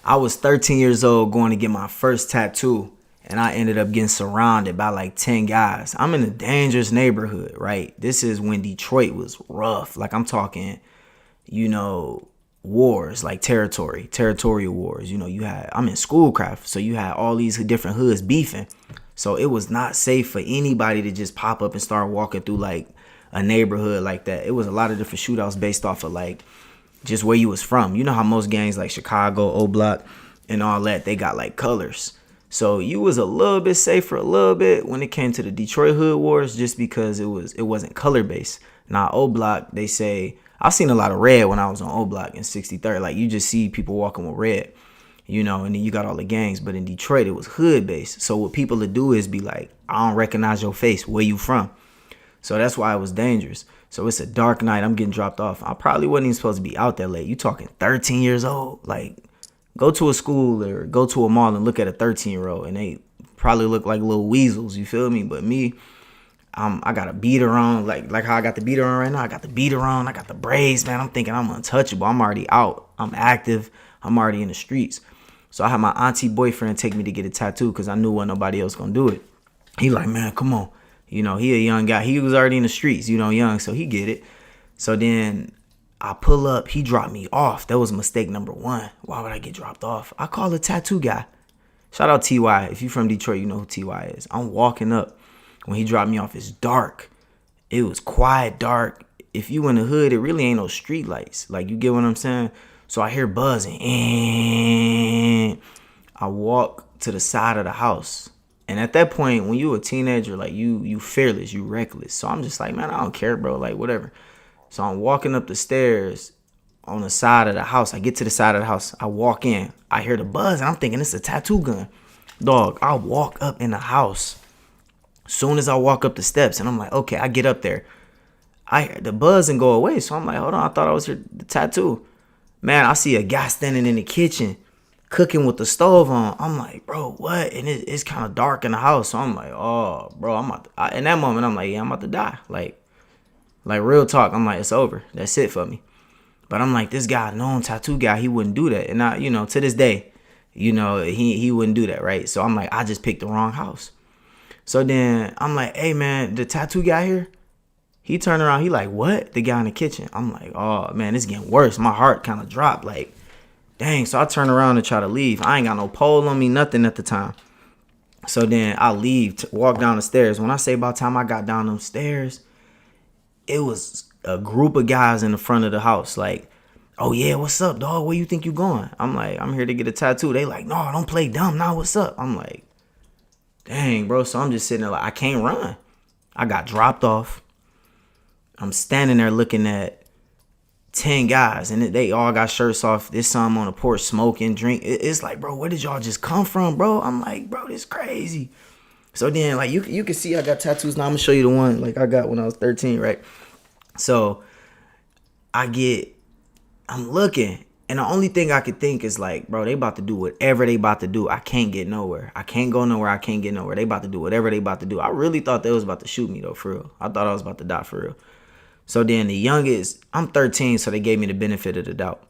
I was 13 years old going to get my first tattoo, and I ended up getting surrounded by like 10 guys. I'm in a dangerous neighborhood, right? This is when Detroit was rough. Like I'm talking, you know, wars, like territorial wars. You know, I'm in Schoolcraft, so you had all these different hoods beefing. So it was not safe for anybody to just pop up and start walking through like a neighborhood like that. It was a lot of different shootouts based off of like just where you was from. You know how most gangs like Chicago, O Block, and all that, they got like colors. So you was a little bit safer a little bit when it came to the Detroit Hood Wars, just because it wasn't color based. Now O Block, they say I seen a lot of red when I was on O Block in 63rd. Like you just see people walking with red, you know, and then you got all the gangs. But in Detroit, it was hood based. So what people would do is be like, I don't recognize your face. Where you from? So that's why it was dangerous. So it's a dark night. I'm getting dropped off. I probably wasn't even supposed to be out that late. You talking 13 years old? Like, go to a school or go to a mall and look at a 13-year-old, and they probably look like little weasels. You feel me? But me, I got a beater on, like how I got the beater on right now. I got the beater on. I got the braids, man. I'm thinking I'm untouchable. I'm already out. I'm active. I'm already in the streets. So I had my auntie boyfriend take me to get a tattoo because I knew wasn't nobody else gonna do it. He like, man, come on. You know, he a young guy. He was already in the streets, you know, young, so he get it. So then I pull up. He dropped me off. That was mistake number one. Why would I get dropped off? I call a tattoo guy. Shout out T.Y. If you from Detroit, you know who T.Y. is. I'm walking up. When he dropped me off, it's dark. It was quiet, dark. If you in the hood, it really ain't no street lights. Like, you get what I'm saying? So I hear buzzing. And I walk to the side of the house. And at that point, when you a teenager, like you fearless, you reckless. So I'm just like, man, I don't care, bro. Like, whatever. So I'm walking up the stairs on the side of the house. I get to the side of the house. I walk in. I hear the buzz, and I'm thinking it's a tattoo gun. Dog, I walk up in the house. Soon as I walk up the steps, and I'm like, okay, I get up there. I hear the buzz and go away. So I'm like, hold on, I thought I was here the tattoo. Man, I see a guy standing in the kitchen cooking with the stove on. I'm like, bro, what? And it's kind of dark in the house. So I'm like, oh, bro, I'm about to, in that moment, I'm like, yeah, I'm about to die. Like real talk. I'm like, it's over. That's it for me. But I'm like, this guy, known tattoo guy, he wouldn't do that. And I, you know, to this day, you know, he wouldn't do that, right? So I'm like, I just picked the wrong house. So then I'm like, hey, man, the tattoo guy here, he turned around. He like, what? The guy in the kitchen. I'm like, oh, man, it's getting worse. My heart kind of dropped. Like, dang. So I turn around and try to leave. I ain't got no pole on me, nothing at the time. So then I leave, walk down the stairs. When I say about time I got down them stairs, it was a group of guys in the front of the house. Like, oh, yeah, what's up, dog? Where you think you going? I'm like, I'm here to get a tattoo. They like, no, don't play dumb. Nah, what's up? I'm like, dang, bro. So I'm just sitting there like, I can't run. I got dropped off. I'm standing there looking at 10 guys, and they all got shirts off. There's some on the porch smoking, drink. It's like, bro, where did y'all just come from, bro? I'm like, bro, this crazy. So then, like, you can see I got tattoos. Now I'm gonna show you the one like I got when I was 13, right? So I'm looking, and the only thing I could think is like, bro, they about to do whatever they about to do. I can't get nowhere. I can't go nowhere. I can't get nowhere. They about to do whatever they about to do. I really thought they was about to shoot me though, for real. I thought I was about to die for real. So then the youngest, I'm 13, so they gave me the benefit of the doubt.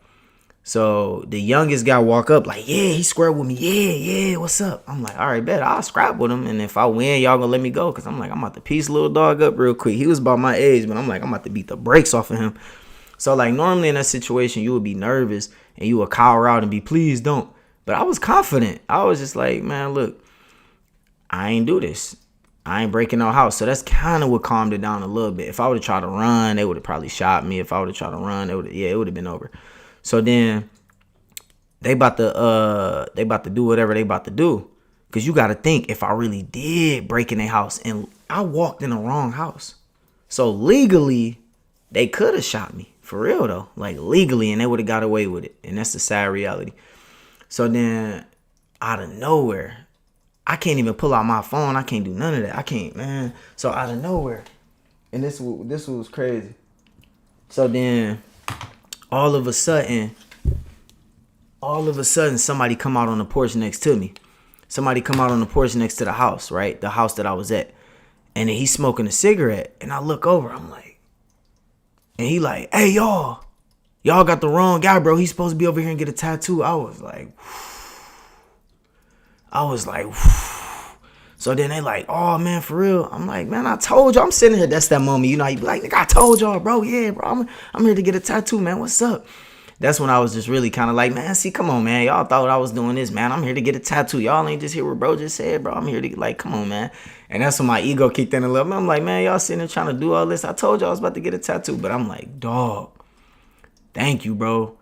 So the youngest guy walk up like, yeah, he squared with me. Yeah, what's up? I'm like, all right, bet. I'll scrap with him. And if I win, y'all gonna let me go. Because I'm like, I'm about to piece little dog up real quick. He was about my age, but I'm like, I'm about to beat the brakes off of him. So like normally in that situation, you would be nervous and you would cower out and be, please don't. But I was confident. I was just like, man, look, I ain't do this. I ain't breaking no house. So that's kind of what calmed it down a little bit. If I would have tried to run, they would have probably shot me. If I would have tried to run, it would have been over. So then they about to do whatever they about to do. Cause you gotta think, if I really did break in their house and I walked in the wrong house. So legally, they could have shot me. For real though. Like legally, and they would have got away with it. And that's the sad reality. So then out of nowhere, I can't even pull out my phone. I can't do none of that. I can't, man. So out of nowhere, and this was crazy. So then, all of a sudden, somebody come out on the porch next to me. Somebody come out on the porch next to the house, right? The house that I was at. And then he's smoking a cigarette. And I look over. I'm like, and he like, hey, y'all y'all got the wrong guy, bro. He's supposed to be over here and get a tattoo. I was like, so then they like, oh man, for real. I'm like, man, I told you. I'm sitting here. That's that moment, you know. You be like, nigga, I told y'all, bro. Yeah, bro. I'm here to get a tattoo, man. What's up? That's when I was just really kind of like, man, see, come on, man. Y'all thought I was doing this, man. I'm here to get a tattoo. Y'all ain't just hear what bro just said, bro. I'm here to like, come on, man. And that's when my ego kicked in a little bit. I'm like, man, y'all sitting there trying to do all this. I told y'all I was about to get a tattoo, but I'm like, dog, thank you, bro.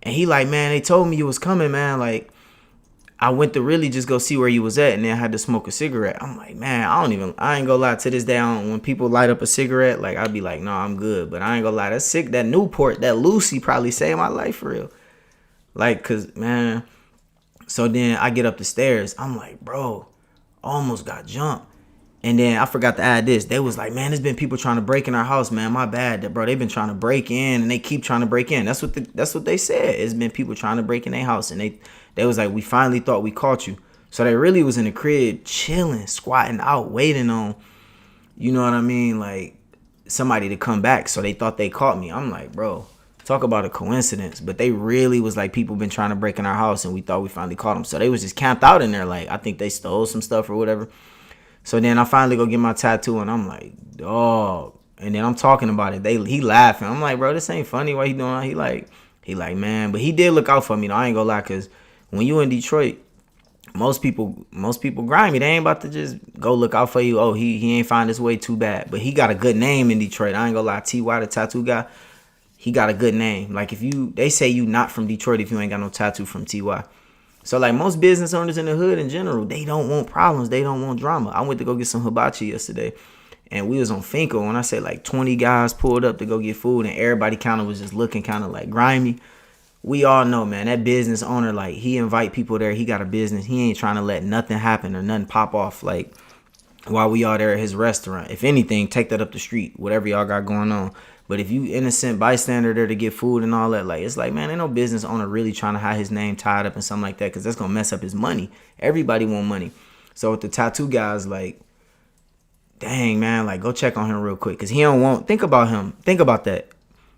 And he like, man, they told me you was coming, man. Like, I went to really just go see where you was at, and then I had to smoke a cigarette. I'm like, man, I ain't gonna lie, to this day, when people light up a cigarette, like, I'd be like, no, I'm good. But I ain't gonna lie, that Newport, that Lucy probably saved my life for real. Like, cause, man, so then I get up the stairs. I'm like, bro, almost got jumped. And then I forgot to add this. They was like, man, there's been people trying to break in our house, man. My bad, bro. They've been trying to break in, and they keep trying to break in. That's what they said. It's been people trying to break in their house, and they was like, we finally thought we caught you. So they really was in the crib chilling, squatting out, waiting on, you know what I mean, like somebody to come back. So they thought they caught me. I'm like, bro, talk about a coincidence. But they really was like, people been trying to break in our house, and we thought we finally caught them. So they was just camped out in there. Like, I think they stole some stuff or whatever. So then I finally go get my tattoo, and I'm like, dog. And then I'm talking about it. He laughing. I'm like, bro, this ain't funny. What he doing? He like, man. But he did look out for me, though. I ain't gonna lie, because when you in Detroit, most people grimy. They ain't about to just go look out for you. Oh, he ain't find his way too bad. But he got a good name in Detroit. I ain't gonna lie. T.Y., the tattoo guy, he got a good name. Like, they say you not from Detroit if you ain't got no tattoo from T.Y. So, like, most business owners in the hood in general, they don't want problems. They don't want drama. I went to go get some hibachi yesterday, and we was on Finco. When I say, like, 20 guys pulled up to go get food, and everybody kind of was just looking kind of, like, grimy. We all know, man, that business owner, like, he invite people there. He got a business. He ain't trying to let nothing happen or nothing pop off, like, while we are there at his restaurant. If anything, take that up the street, whatever y'all got going on. But if you innocent bystander there to get food and all that, like, it's like, man, ain't no business owner really trying to have his name tied up and something like that, because that's going to mess up his money. Everybody want money. So with the tattoo guys, like, dang, man, like, go check on him real quick, because he don't want, think about him. Think about that.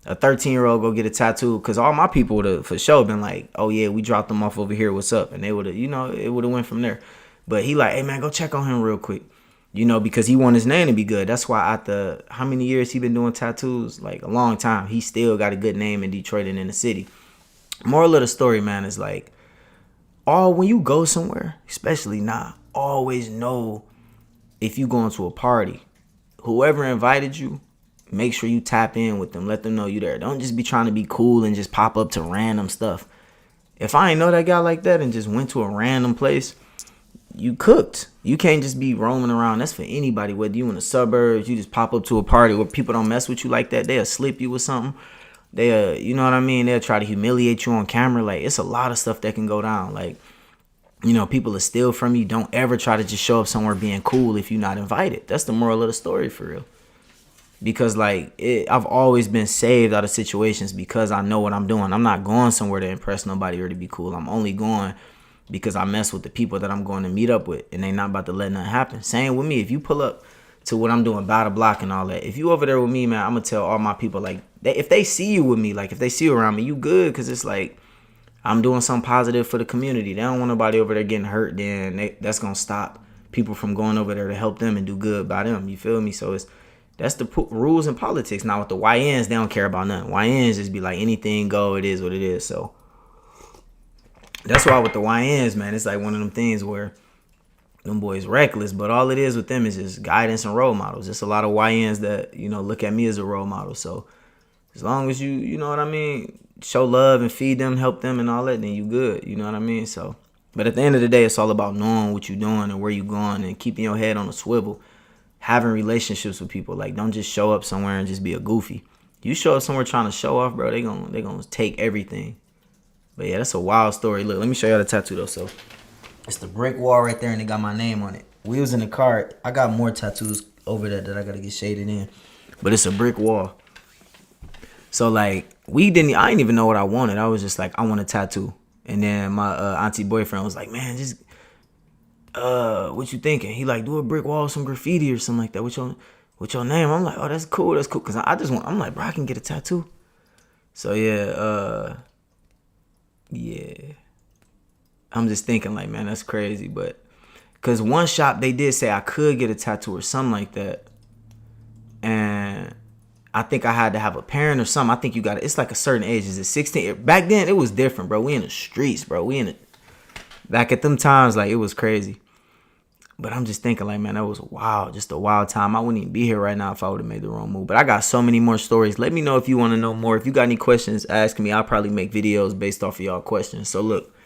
A 13-year-old go get a tattoo, because all my people would have for sure been like, oh, yeah, we dropped them off over here. What's up? And they would have, it would have went from there. But he like, hey, man, go check on him real quick. Because he want his name to be good. That's why after how many years he been doing tattoos? Like, a long time. He still got a good name in Detroit and in the city. Moral of the story, man, is like, when you go somewhere, especially now, always know if you going to a party, whoever invited you, make sure you tap in with them. Let them know you there. Don't just be trying to be cool and just pop up to random stuff. If I ain't know that guy like that and just went to a random place, you cooked. You can't just be roaming around. That's for anybody, whether you in the suburbs, you just pop up to a party where people don't mess with you like that. They'll slip you with something. You know what I mean? They'll try to humiliate you on camera. Like, it's a lot of stuff that can go down. Like, people will steal from you. Don't ever try to just show up somewhere being cool if you're not invited. That's the moral of the story, for real. Because, like, I've always been saved out of situations because I know what I'm doing. I'm not going somewhere to impress nobody or to be cool. I'm only going because I mess with the people that I'm going to meet up with, and they not about to let nothing happen. Same with me. If you pull up to what I'm doing, by the block and all that, if you over there with me, man, I'm going to tell all my people, like, if they see you with me, like, if they see you around me, you good, because it's like, I'm doing something positive for the community. They don't want nobody over there getting hurt, then that's going to stop people from going over there to help them and do good by them. You feel me? So that's the rules in politics. Now with the YNs, they don't care about nothing. YNs just be like, anything go, it is what it is. So that's why with the YNs, man, it's like one of them things where them boys reckless, but all it is with them is just guidance and role models. Just a lot of YNs that, look at me as a role model. So as long as you know what I mean, show love and feed them, help them and all that, then you good. You know what I mean? So, but at the end of the day, it's all about knowing what you're doing and where you're going and keeping your head on a swivel. Having relationships with people. Like, don't just show up somewhere and just be a goofy. You show up somewhere trying to show off, bro, they gonna take everything. But yeah, that's a wild story. Look, let me show y'all the tattoo though. So it's the brick wall right there, and it got my name on it. We was in the car. I got more tattoos over there that I gotta get shaded in, but it's a brick wall. So like, I didn't even know what I wanted. I was just like, I want a tattoo. And then my auntie boyfriend was like, man, just what you thinking? He like, do a brick wall, some graffiti or something like that with your name. I'm like, oh, that's cool. Cause I'm like, bro, I can get a tattoo. So yeah, yeah. I'm just thinking like, man, that's crazy. But because one shop they did say I could get a tattoo or something like that, and I think I had to have a parent or something. I think you got it. It's like a certain age. Is it 16? Back then it was different, bro. We in the streets, bro. We in it. Back at them times, like it was crazy. But I'm just thinking, like, man, that was wild. Just a wild time. I wouldn't even be here right now if I would have made the wrong move. But I got so many more stories. Let me know if you want to know more. If you got any questions, ask me. I'll probably make videos based off of y'all questions. So look,